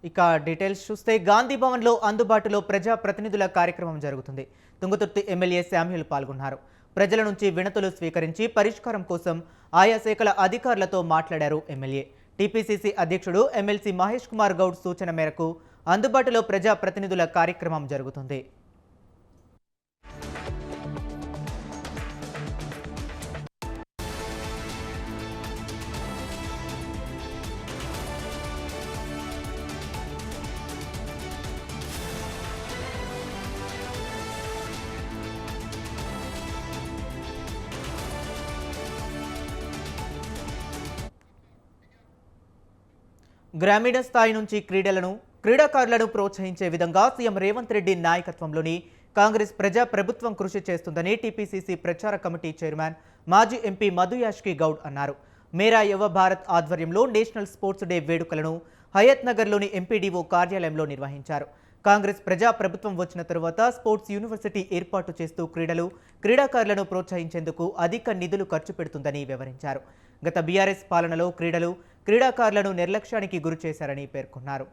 ఇక డీటెయిల్స్ చూస్తే గాంధీ భవన్లో అందుబాటులో ప్రజా ప్రతినిధుల కార్యక్రమం జరుగుతుంది. తుంగతుర్తి ఎమ్మెల్యే శామ్యూల్ పాల్గొన్నారు. ప్రజల నుంచి వినతులు స్వీకరించి పరిష్కారం కోసం ఆయా శాఖల అధికారులతో మాట్లాడారు ఎమ్మెల్యే. టీపీసీసీ అధ్యక్షుడు ఎమ్మెల్సీ మహేష్ కుమార్ గౌడ్ సూచన మేరకు అందుబాటులో ప్రజా ప్రతినిధుల కార్యక్రమం జరుగుతుంది. గ్రామీణ స్థాయి నుంచి క్రీడాకారులను ప్రోత్సహించే విధంగా సీఎం రేవంత్ రెడ్డి నాయకత్వంలోని కాంగ్రెస్ ప్రజా ప్రభుత్వం కృషి చేస్తుందని టీపీసీసీ ప్రచార కమిటీ చైర్మన్ మాజీ ఎంపీ మధు యాష్కి గౌడ్ అన్నారు. మేరా యువ భారత్ ఆధ్వర్యంలో నేషనల్ స్పోర్ట్స్ డే వేడుకలను హయత్ నగర్లోని ఎంపీడీఓ కార్యాలయంలో నిర్వహించారు. కాంగ్రెస్ ప్రజా ప్రభుత్వం వచ్చిన తరువాత స్పోర్ట్స్ యూనివర్సిటీ ఏర్పాటు చేస్తూ క్రీడాకారులను ప్రోత్సహించేందుకు అధిక నిధులు ఖర్చు పెడుతుందని వివరించారు. గత బీఆర్ఎస్ పాలనలో క్రీడాకారులను నిర్లక్ష్యానికి గురి చేశారని పేర్కొన్నారు.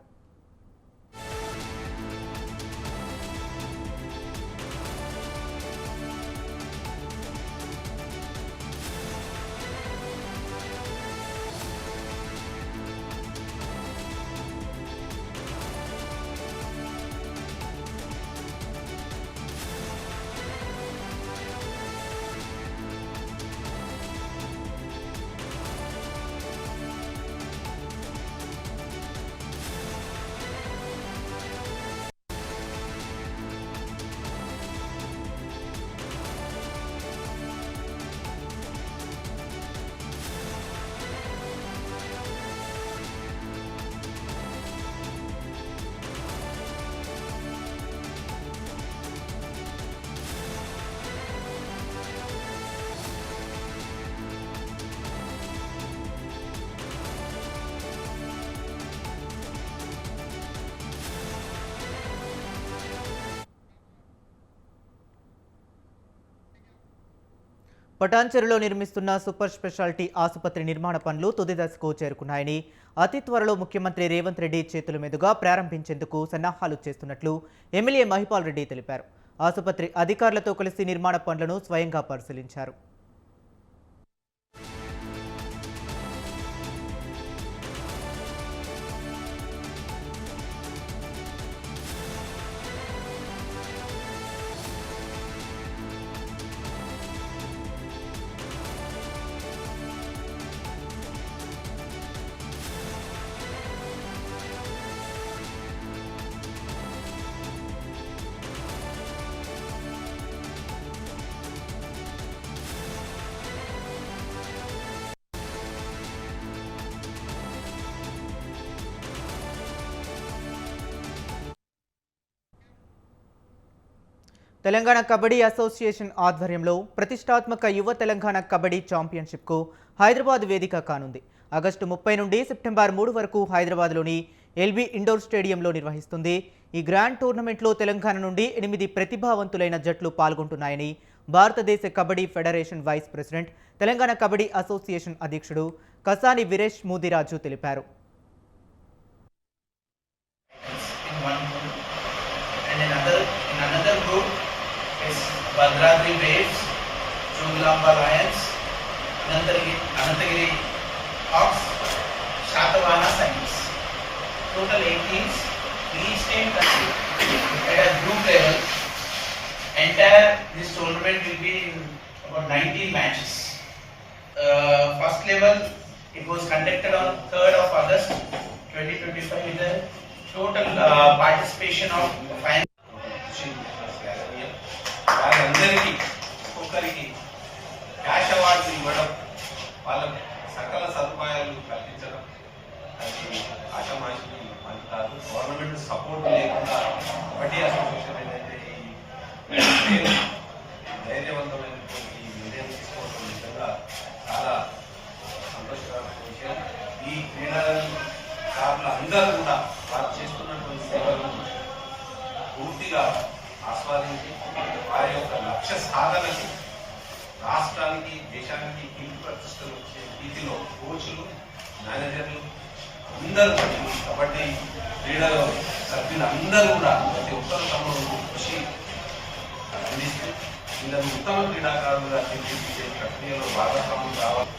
పటాన్చెరులో నిర్మిస్తున్న సూపర్ స్పెషాలిటీ ఆసుపత్రి నిర్మాణ పనులు తుది దశకు చేరుకున్నాయని, అతి త్వరలో ముఖ్యమంత్రి రేవంత్ రెడ్డి చేతుల మీదుగా ప్రారంభించేందుకు సన్నాహాలు చేస్తున్నట్లు ఎమ్మెల్యే మహిపాల్ రెడ్డి తెలిపారు. ఆసుపత్రి అధికారులతో కలిసి నిర్మాణ పనులను స్వయంగా పరిశీలించారు. తెలంగాణ కబడ్డీ అసోసియేషన్ ఆధ్వర్యంలో ప్రతిష్టాత్మక యువ తెలంగాణ కబడ్డీ ఛాంపియన్షిప్కు హైదరాబాద్ వేదిక కానుంది. ఆగస్టు 30 నుండి సెప్టెంబర్ 3 వరకు హైదరాబాద్లోని ఎల్బీ ఇండోర్ స్టేడియంలో నిర్వహిస్తుంది. ఈ గ్రాండ్ టోర్నమెంట్లో తెలంగాణ నుండి 8 ప్రతిభావంతులైన జట్లు పాల్గొంటున్నాయని భారతదేశ kabaddi federation vice president, Telangana kabaddi association అధ్యక్షుడు కసాని వీరేష్ మోదిరాజు తెలిపారు. Bhadradri Braves, Chunglamba Lions, Anantagiri Hawks, Shatavana Saints. Total 8 teams, each team at a group level. This tournament will be in about 19 matches. First level, it was conducted on 3rd of August 2025 with a total participation of 5. వారందరికీ ఒక్కొక్కరికి cash award ఇవ్వడం, వాళ్ళకు సకల సదుపాయాలు కల్పించడం అది ఆషామాషి మంచి కాదు. గవర్నమెంట్ సపోర్ట్ లేకుండా కబడ్డీ అసోసియేషన్ ఏదైతే ఈ ధైర్యవంతమైనటువంటి నిర్ణయం తీసుకోవడం నిజంగా చాలా సంతోషకరమైన విషయం. ఈ క్రీడాకారులు అందరూ కూడా వారు చేస్తున్నటువంటి సేవలను పూర్తిగా ఆస్వాదించి వారి యొక్క లక్ష్య సాధనకి రాష్ట్రానికి, దేశానికి కీర్తి ప్రతిష్టలు వచ్చే రీతిలో కోచ్లు, మేనేజర్లు, అందరూ కబడ్డీ క్రీడలు సభ్యులందరూ కూడా ప్రతి ఒక్కరు తమ కృషి అందిస్తూ వీళ్ళని ఉత్తమ క్రీడాకారులుగా తీర్చిదిద్దే ప్రక్రియలో భాగస్వామ్యం కావాలి.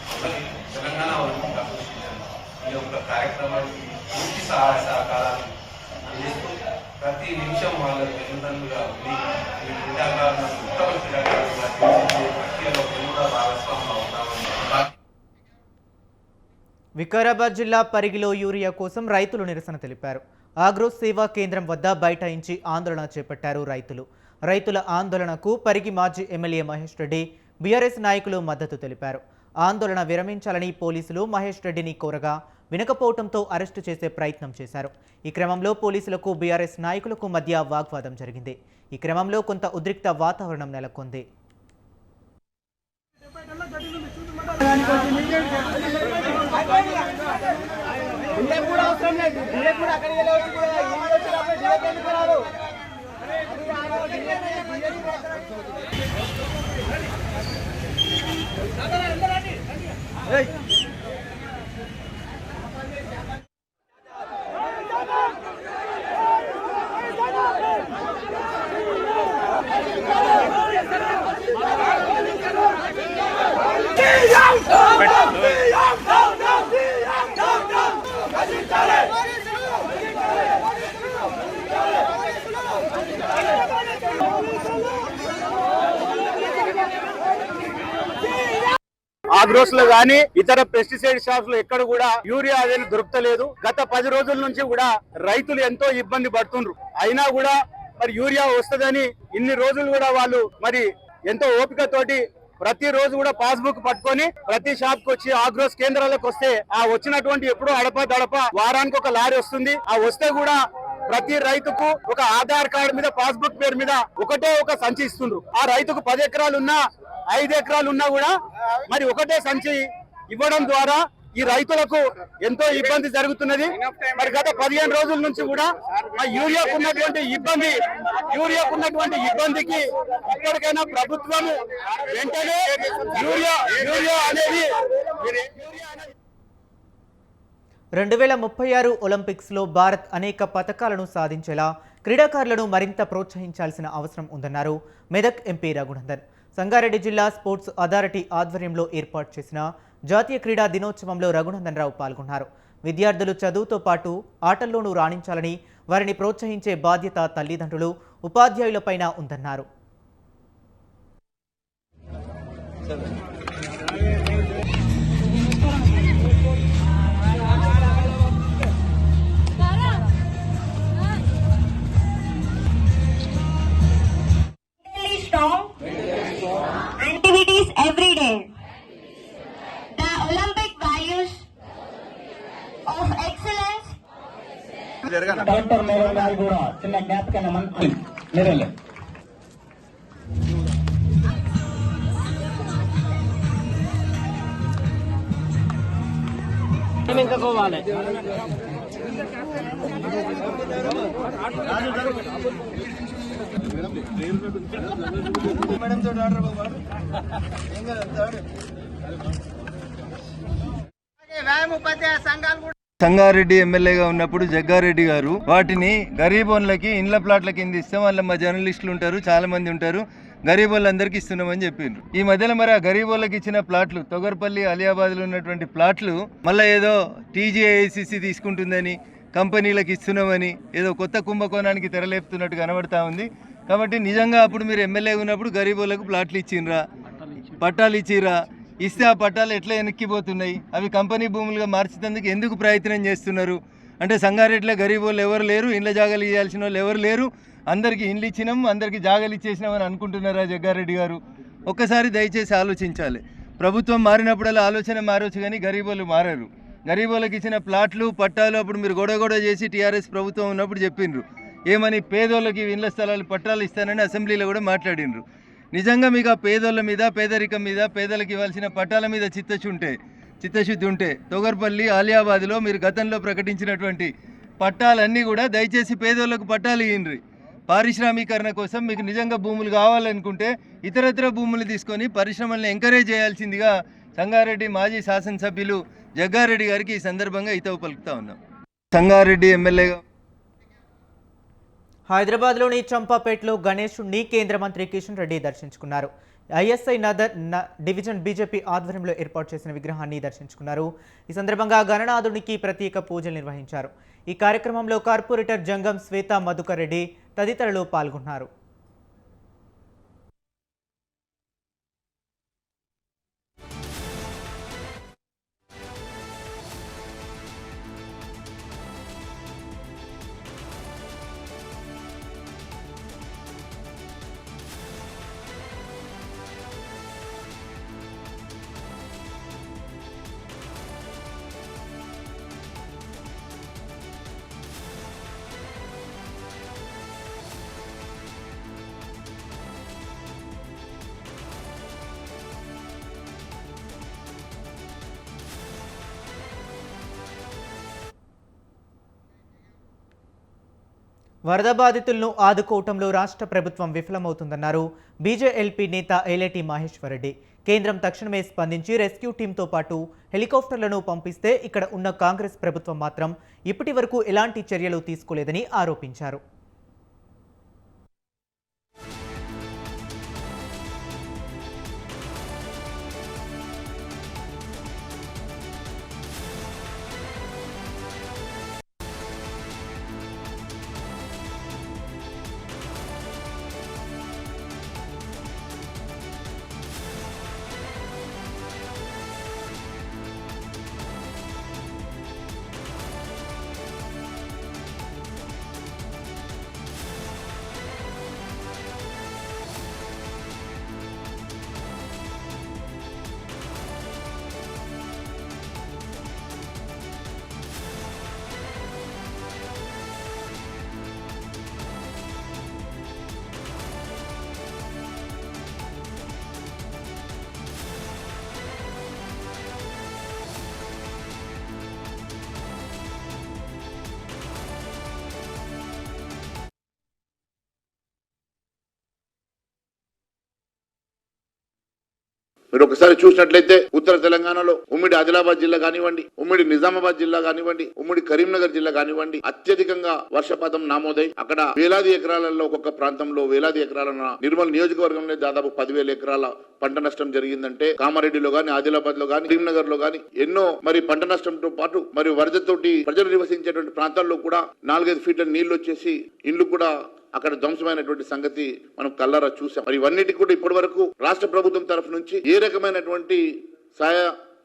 తెలంగాణ ఒలింపిక్ అసోసియేషన్ ఈ యొక్క కార్యక్రమానికి పూర్తి సహాయ సహకారాలు అందిస్తూ ప్రతి నిమిషం వాళ్ళ తల్లిదండ్రులుగా ఉండి ఈ క్రీడాకారులను ఉత్తమ క్రీడాకారులుగా తీర్చిదిద్దే ప్రక్రియలో మేము కూడా భాగస్వామ్యం అవుతామని. వికారాబాద్ జిల్లా పరిగిలో యూరియా కోసం రైతులు నిరసన తెలిపారు. ఆగ్రో సేవా కేంద్రం వద్ద బైఠాయించి ఆందోళన చేపట్టారు రైతులు. రైతుల ఆందోళనకు పరిగి మాజీ ఎమ్మెల్యే మహేష్ రెడ్డి, బీఆర్ఎస్ నాయకులు మద్దతు తెలిపారు. ఆందోళన విరమించాలని పోలీసులు మహేష్ రెడ్డిని కోరగా వినకపోవడంతో అరెస్టు చేసే ప్రయత్నం చేశారు. ఈ క్రమంలో పోలీసులకు బీఆర్ఎస్ నాయకులకు మధ్య వాగ్వాదం జరిగింది. ఈ క్రమంలో కొంత ఉద్రిక్త వాతావరణం నెలకొంది. ఆగ్రోస్ లో గానీ ఇతర పెస్టిసైడ్ షాప్స్ లో ఎక్కడ కూడా యూరియా అనేది దొరుకుతలేదు. గత 10 రోజుల నుంచి కూడా రైతులు ఎంతో ఇబ్బంది పడుతుండ్రు. అయినా కూడా మరి యూరియా వస్తుందని ఇన్ని రోజులు కూడా వాళ్ళు మరి ఎంతో ఓపిక తోటి ప్రతి రోజు కూడా పాస్బుక్ పట్టుకొని ప్రతి షాప్ కు వచ్చి ఆగ్రోస్ కేంద్రాలకు వస్తే ఆ వచ్చినటువంటి ఎప్పుడో అడప వారానికి ఒక లారీ వస్తుంది. ఆ వస్తే కూడా ప్రతి రైతుకు ఒక ఆధార్ కార్డు మీద పాస్బుక్ పేరు మీద ఒకటే ఒక సంచి ఇస్తుండ్రు. ఆ రైతుకు 10 ఎకరాలు ఉన్నా 5 ఎకరాలు ఉన్నా కూడా మరి ఒకటే సంచి ఇవ్వడం ద్వారా ఈ రైతులకు ఎంతో ఇబ్బంది జరుగుతున్నది. మరి గత 15 రోజుల నుంచి కూడా యూరియాకున్నటువంటి ఇబ్బందికి ఇప్పటికైనా ప్రభుత్వం వెంటనే యూరియా అనేది 2036 ఒలింపిక్స్లో భారత్ అనేక పతకాలను సాధించేలా క్రీడాకారులను మరింత ప్రోత్సహించాల్సిన అవసరం ఉందన్నారు మెదక్ ఎంపీ రఘునందన్. సంగారెడ్డి జిల్లా స్పోర్ట్స్ అథారిటీ ఆధ్వర్యంలో ఏర్పాటు చేసిన జాతీయ క్రీడా దినోత్సవంలో రఘునందన్ రావు పాల్గొన్నారు. విద్యార్థులు చదువుతో పాటు ఆటల్లోనూ రాణించాలని, వారిని ప్రోత్సహించే బాధ్యత తల్లిదండ్రులు, ఉపాధ్యాయులపైన ఉందన్నారు. Activities every day. The Olympic values of excellence. Doctor madam గారు కూడా చిన్న జ్ఞాపకం మీరే ఇంకా పోవాలి. సంగారెడ్డి ఎమ్మెల్యేగా ఉన్నప్పుడు జగ్గారెడ్డి గారు వాటిని గరీబోన్లకి ఇండ్ల ప్లాట్ల కింద ఇస్తాం, వాళ్ళ మా జర్నలిస్టులు ఉంటారు, చాలా మంది ఉంటారు, గరీబోళ్ళందరికీ ఇస్తున్నామని చెప్పిండ్రు. ఈ మధ్యలో మరి ఆ గరీబోళ్ళకి ఇచ్చిన ప్లాట్లు, తొగర్పల్లి అలియాబాద్లో ఉన్నటువంటి ప్లాట్లు మళ్ళీ ఏదో టీజీఐసిసి తీసుకుంటుందని, కంపెనీలకు ఇస్తున్నామని ఏదో కొత్త కుంభకోణానికి తెరలేపుతున్నట్టు కనబడతా ఉంది. కాబట్టి నిజంగా అప్పుడు మీరు ఎమ్మెల్యే ఉన్నప్పుడు గరీబోళ్ళకు ప్లాట్లు ఇచ్చిండ్రా, పట్టాలు ఇచ్చిరా? ఇస్తే ఆ పట్టాలు ఎట్లా వెనక్కిపోతున్నాయి? అవి కంపెనీ భూములుగా మార్చేందుకు ఎందుకు ప్రయత్నం చేస్తున్నారు? అంటే సంగారెడ్డిలో గరీబోళ్ళు ఎవరు లేరు, ఇండ్ల జాగాలు ఇవ్వాల్సిన వాళ్ళు ఎవరు లేరు, అందరికీ ఇండ్లు ఇచ్చినాం, అందరికీ జాగాలు ఇచ్చేసినామని అనుకుంటున్నారా జగ్గారెడ్డి గారు? ఒక్కసారి దయచేసి ఆలోచించాలి. ప్రభుత్వం మారినప్పుడల్లా ఆలోచన మారవచ్చు కానీ గరీబోళ్ళు మారరు. గరీబోళ్ళకి ఇచ్చిన ప్లాట్లు పట్టాలు అప్పుడు మీరు గొడవ చేసి టీఆర్ఎస్ ప్రభుత్వం ఉన్నప్పుడు చెప్పిండ్రు ఏమని, పేదోళ్ళకి ఇండ్ల స్థలాలు పట్టాలు ఇస్తానని అసెంబ్లీలో కూడా మాట్లాడిండ్రు. నిజంగా మీకు ఆ పేదోళ్ళ మీద, పేదరికం మీద, పేదలకు ఇవ్వాల్సిన పట్టాల మీద చిత్తశుద్ధి ఉంటే తొగర్పల్లి ఆలియాబాద్లో మీరు గతంలో ప్రకటించినటువంటి పట్టాలన్నీ కూడా దయచేసి పేదోళ్ళకు పట్టాలు ఇవ్వండి. పారిశ్రామీకరణ కోసం మీకు నిజంగా భూములు కావాలనుకుంటే ఇతరత్ర భూములు తీసుకొని పరిశ్రమల్ని ఎంకరేజ్ చేయాల్సిందిగా సంగారెడ్డి మాజీ శాసనసభ్యులు జగ్గారెడ్డి గారికి ఈ సందర్భంగా హితవు పలుకుతా ఉన్నాం. సంగారెడ్డి ఎమ్మెల్యేగా హైదరాబాద్లోని చంపాపేటలో గణేశుడిని కేంద్ర మంత్రి కిషన్ రెడ్డి దర్శించుకున్నారు. ఐఎస్ఐ నగర్ డివిజన్ బీజేపీ ఆధ్వర్యంలో ఏర్పాటు చేసిన విగ్రహాన్ని దర్శించుకున్నారు. ఈ సందర్భంగా గణనాథునికి ప్రత్యేక పూజలు నిర్వహించారు. ఈ కార్యక్రమంలో కార్పొరేటర్ జంగం శ్వేత మధుకర్ రెడ్డి తదితరులు పాల్గొన్నారు. వరద బాధితులను ఆదుకోవటంలో రాష్ట్ర ప్రభుత్వం విఫలమవుతుందన్నారు బీజేఎల్పీ నేత ఏలేటి మహేశ్వర్ రెడ్డి. కేంద్రం తక్షణమే స్పందించి రెస్క్యూ టీంతో పాటు హెలికాప్టర్లను పంపిస్తే ఇక్కడ ఉన్న కాంగ్రెస్ ప్రభుత్వం మాత్రం ఇప్పటి వరకు ఎలాంటి చర్యలు తీసుకోలేదని ఆరోపించారు. మీరు ఒకసారి చూసినట్లయితే ఉత్తర తెలంగాణలో ఉమ్మడి ఆదిలాబాద్ జిల్లా కానివ్వండి, ఉమ్మడి నిజామాబాద్ జిల్లా కానివ్వండి, ఉమ్మడి కరీంనగర్ జిల్లా కానివ్వండి, అత్యధికంగా వర్షపాతం నామోదై అక్కడ వేలాది ఎకరాలలో ఒక్కొక్క ప్రాంతంలో వేలాది ఎకరాల నిర్మల్ నియోజకవర్గంలో దాదాపు 10,000 ఎకరాల పంట నష్టం జరిగిందంటే కామారెడ్డిలో గాని, ఆదిలాబాద్ లో గాని, కరీంనగర్ లో గాని ఎన్నో మరి పంట నష్టంతో పాటు మరి వరదతోటి ప్రజలు నివసించేటువంటి ప్రాంతాల్లో కూడా 4-5 ఫీట్ల నీళ్లు వచ్చేసి ఇండ్లు కూడా అక్కడ ధ్వంసమైనటువంటి సంగతి మనం కళ్ళారా చూసాం. మరి ఇవన్నిటి కూడా ఇప్పటి వరకు రాష్ట్ర ప్రభుత్వం తరఫు నుంచి ఏ రకమైనటువంటి సహాయ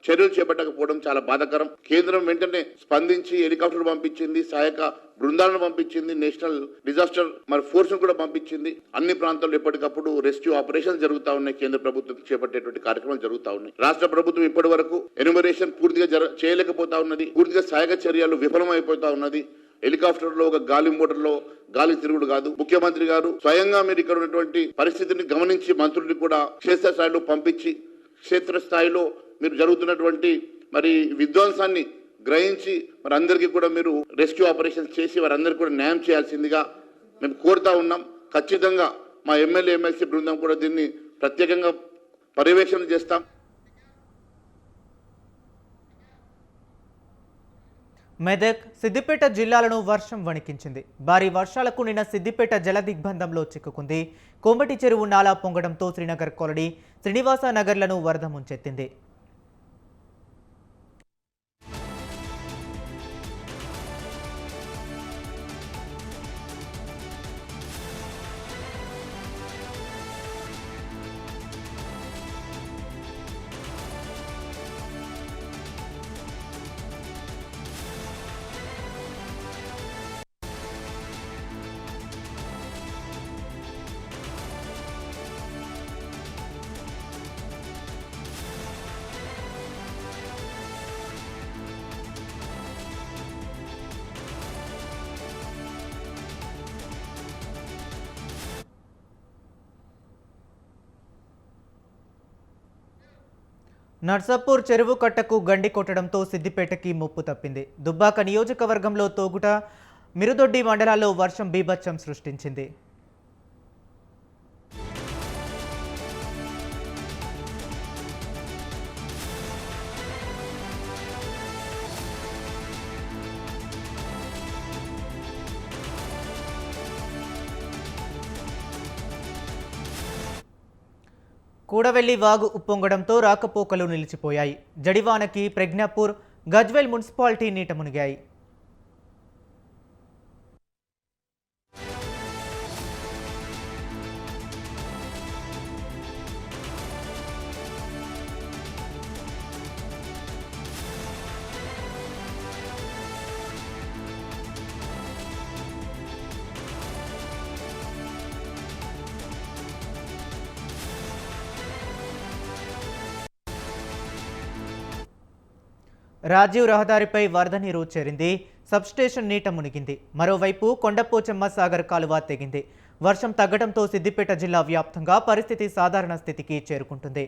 చర్యలు చేపట్టకపోవడం చాలా బాధాకరం. కేంద్రం వెంటనే స్పందించి హెలికాప్టర్ పంపించింది, సహాయక బృందాలను పంపించింది, నేషనల్ డిజాస్టర్ మరి ఫోర్స్ కూడా పంపించింది. అన్ని ప్రాంతాల్లో ఎప్పటికప్పుడు రెస్క్యూ ఆపరేషన్ జరుగుతా ఉన్నాయి. కేంద్ర ప్రభుత్వం చేపట్టేటువంటి కార్యక్రమాలు జరుగుతా ఉన్నాయి. రాష్ట్ర ప్రభుత్వం ఇప్పటి వరకు ఎన్యూమరేషన్ పూర్తిగా చేయలేకపోతా ఉన్నది. పూర్తిగా సహాయక చర్యలు విఫలమైపోతా ఉన్నది. హెలికాప్టర్ లో ఒక గాలి మోటార్ లో గాలి తిరుగుడు కాదు. ముఖ్యమంత్రి గారు స్వయంగా మీరు ఇక్కడ ఉన్నటువంటి పరిస్థితిని గమనించి మంత్రుల్ని కూడా క్షేత్రస్థాయిలో పంపించి క్షేత్రస్థాయిలో మీరు జరుగుతున్నటువంటి మరి విధ్వంసాన్ని గ్రహించి మరి అందరికీ కూడా మీరు రెస్క్యూ ఆపరేషన్ చేసి వారందరికీ కూడా న్యాయం చేయాల్సిందిగా మేము కోరుతా ఉన్నాం. ఖచ్చితంగా మా ఎమ్మెల్యే ఎమ్మెల్సీ బృందం కూడా దీన్ని ప్రత్యేకంగా పర్యవేక్షణ చేస్తాం. మెదక్, సిద్దిపేట జిల్లాలను వర్షం వణికించింది. భారీ వర్షాలకు నిన్న సిద్దిపేట జలదిగ్బంధంలో చిక్కుకుంది. కోంబటి చెరువు నాలా పొంగడంతో శ్రీనగర్ కాలనీ, శ్రీనివాస నగర్లను వరద ముంచెత్తింది. నర్సాపూర్ చెరువు కట్టకు గండి కొట్టడంతో సిద్దిపేటకి ముప్పు తప్పింది. దుబ్బాక నియోజకవర్గంలో తోగుట, మిరుదొడ్డి మండలాల్లో వర్షం బీభత్సం సృష్టించింది. కూడవెల్లి వాగు ఉప్పొంగడంతో రాకపోకలు నిలిచిపోయాయి. జడివానకి ప్రజ్ఞాపూర్, గజ్వేల్ మున్సిపాలిటీ నీట మునిగాయి. రాజీవ్ రహదారిపై వరద నీరు చేరింది. సబ్స్టేషన్ నీట మునిగింది. మరోవైపు కొండపోచమ్మ సాగర్ కాలువ తెగింది. వర్షం తగ్గడంతో సిద్దిపేట జిల్లా వ్యాప్తంగా పరిస్థితి సాధారణ స్థితికి చేరుకుంటుంది.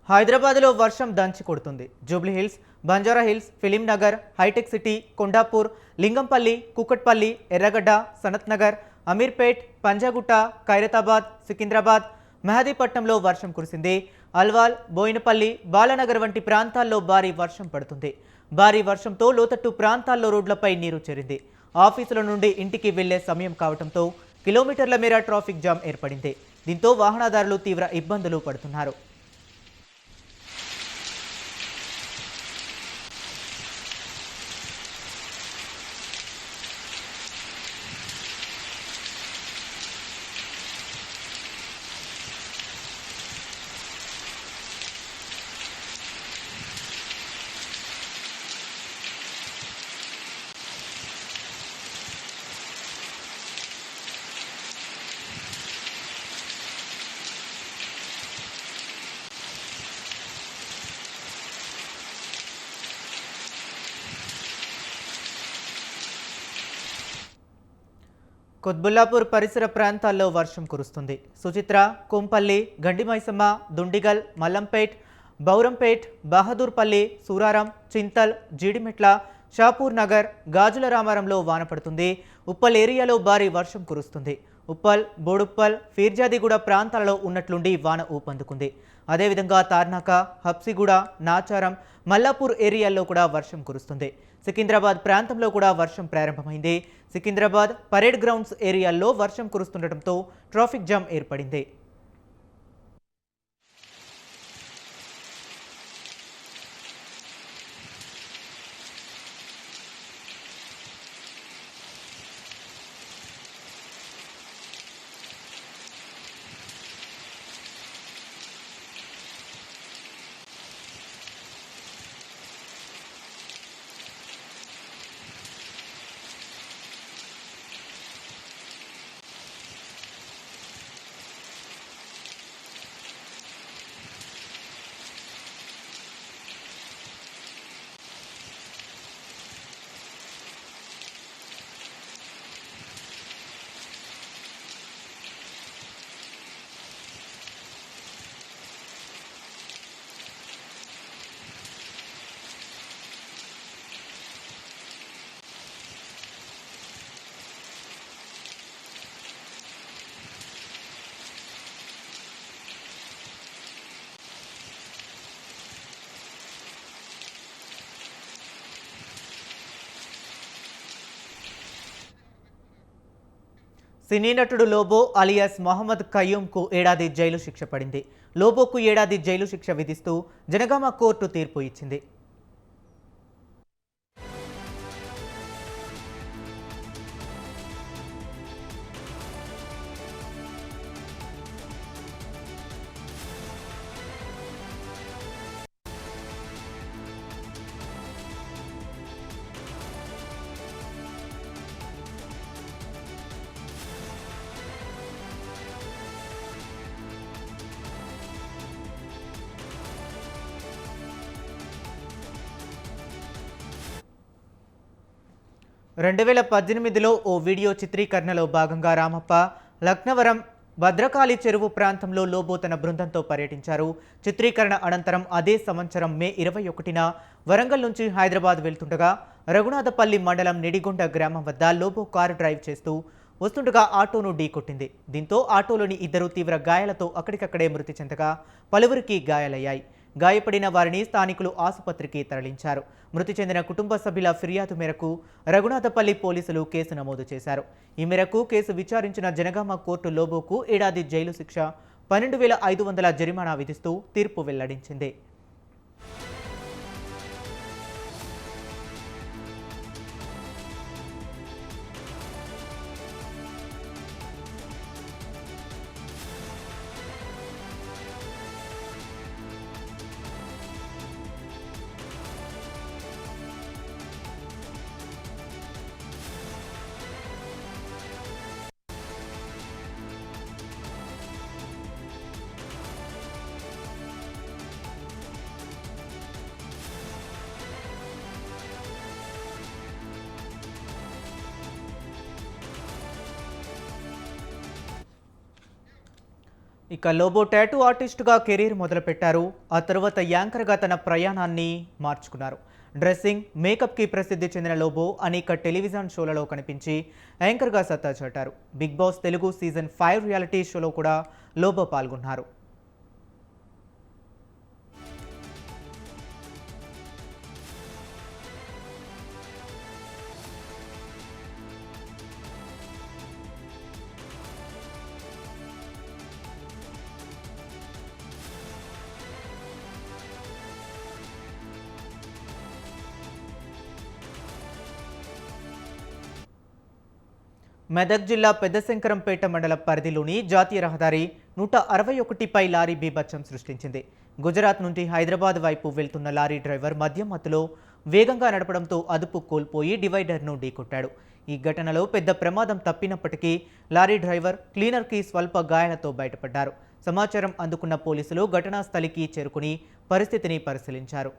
హైదరాబాద్లో వర్షం దంచి కొడుతుంది. జూబ్లీ హిల్స్, బంజారా హిల్స్, ఫిలిం నగర్, హైటెక్ సిటీ, కొండాపూర్, లింగంపల్లి, కుకట్పల్లి, ఎర్రగడ్డ, సనత్ నగర్, అమీర్పేట్, పంజాగుట్ట, ఖైరతాబాద్, సికింద్రాబాద్, మెహదీపట్నంలో వర్షం కురిసింది. అల్వాల్, బోయినపల్లి, బాలానగర్ వంటి ప్రాంతాల్లో భారీ వర్షం పడుతుంది. భారీ వర్షంతో లోతట్టు ప్రాంతాల్లో రోడ్లపై నీరు చేరింది. ఆఫీసుల నుండి ఇంటికి వెళ్లే సమయం కావడంతో కిలోమీటర్ల మేర ట్రాఫిక్ జామ్ ఏర్పడింది. దీంతో వాహనదారులు తీవ్ర ఇబ్బందులు పడుతున్నారు. కుత్బుల్లాపూర్ పరిసర ప్రాంతాల్లో వర్షం కురుస్తుంది. సుచిత్ర, కొంపల్లి, గండిమైసమ్మ, దుండిగల్, మల్లంపేట్, బౌరంపేట్, బహదూర్పల్లి, సూరారం, చింతల్, జీడిమెట్ల, షాపూర్ నగర్, గాజుల రామారంలో వాన పడుతుంది. ఉప్పల్ ఏరియాలో భారీ వర్షం కురుస్తుంది. ఉప్పల్, బోడుప్పల్, ఫీర్జాదిగూడ ప్రాంతాలలో ఉన్నట్లుండి వాన ఊపందుకుంది. అదేవిధంగా తార్నాక, హబ్సిగూడ, నాచారం, మల్లాపూర్ ఏరియాల్లో కూడా వర్షం కురుస్తుంది. సికింద్రాబాద్ ప్రాంతంలో కూడా వర్షం ప్రారంభమైంది. సికింద్రాబాద్, పరేడ్ గ్రౌండ్స్ ఏరియాల్లో వర్షం కురుస్తుండటంతో ట్రాఫిక్ జామ్ ఏర్పడింది. సినీ నటుడు లోబో అలియాస్ మొహమ్మద్ ఖయ్యూమ్కు ఏడాది జైలు శిక్ష పడింది. లోబోకు ఏడాది జైలు శిక్ష విధిస్తూ జనగామ కోర్టు తీర్పు ఇచ్చింది. 2018లో ఓ వీడియో చిత్రీకరణలో భాగంగా రామప్ప లక్నవరం భద్రకాళి చెరువు ప్రాంతంలో లోబో తన బృందంతో పర్యటించారు. చిత్రీకరణ అనంతరం అదే సంవత్సరం మే 21న వరంగల్ నుంచి హైదరాబాద్ వెళ్తుండగా రఘునాథపల్లి మండలం నిడిగొండ గ్రామం వద్ద లోబో కారు డ్రైవ్ చేస్తూ వస్తుండగా ఆటోను ఢీకొట్టింది. దీంతో ఆటోలోని ఇద్దరు తీవ్ర గాయాలతో అక్కడికక్కడే మృతి చెందగా పలువురికి గాయాలయ్యాయి. గాయపడిన వారిని స్థానికులు ఆసుపత్రికి తరలించారు. మృతి చెందిన కుటుంబ సభ్యుల ఫిర్యాదు మేరకు రఘునాథపల్లి పోలీసులు కేసు నమోదు చేశారు. ఈ మేరకు కేసు విచారించిన జనగామ కోర్టు లోబోకు ఏడాది జైలు శిక్ష, 12,500 జరిమానా విధిస్తూ తీర్పు వెల్లడించింది. ఇక లోబో టాటూ ఆర్టిస్టుగా కెరీర్ మొదలుపెట్టారు. ఆ తర్వాత యాంకర్గా తన ప్రయాణాన్ని మార్చుకున్నారు. డ్రెస్సింగ్, మేకప్కి ప్రసిద్ధి చెందిన లోబో అనేక టెలివిజన్ షోలలో కనిపించి యాంకర్గా సత్తా చాటారు. Bigg Boss Telugu season 5 reality షోలో కూడా లోబో పాల్గొన్నారు. మెదక్ జిల్లా పెద్దశంకరంపేట మండల పరిధిలోని జాతీయ రహదారి 161పై లారీ బీభత్సం సృష్టించింది. గుజరాత్ నుండి హైదరాబాద్ వైపు వెళ్తున్న లారీ డ్రైవర్ మద్యం మత్తులో వేగంగా నడపడంతో అదుపు కోల్పోయి డివైడర్ను ఢీకొట్టాడు. ఈ ఘటనలో పెద్ద ప్రమాదం తప్పినప్పటికీ లారీ డ్రైవర్, క్లీనర్కి స్వల్ప గాయాలతో బయటపడ్డారు. సమాచారం అందుకున్న పోలీసులు ఘటనా స్థలికి చేరుకుని పరిస్థితిని పరిశీలించారు.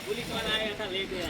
पुलिस वाला आया था, ले गया।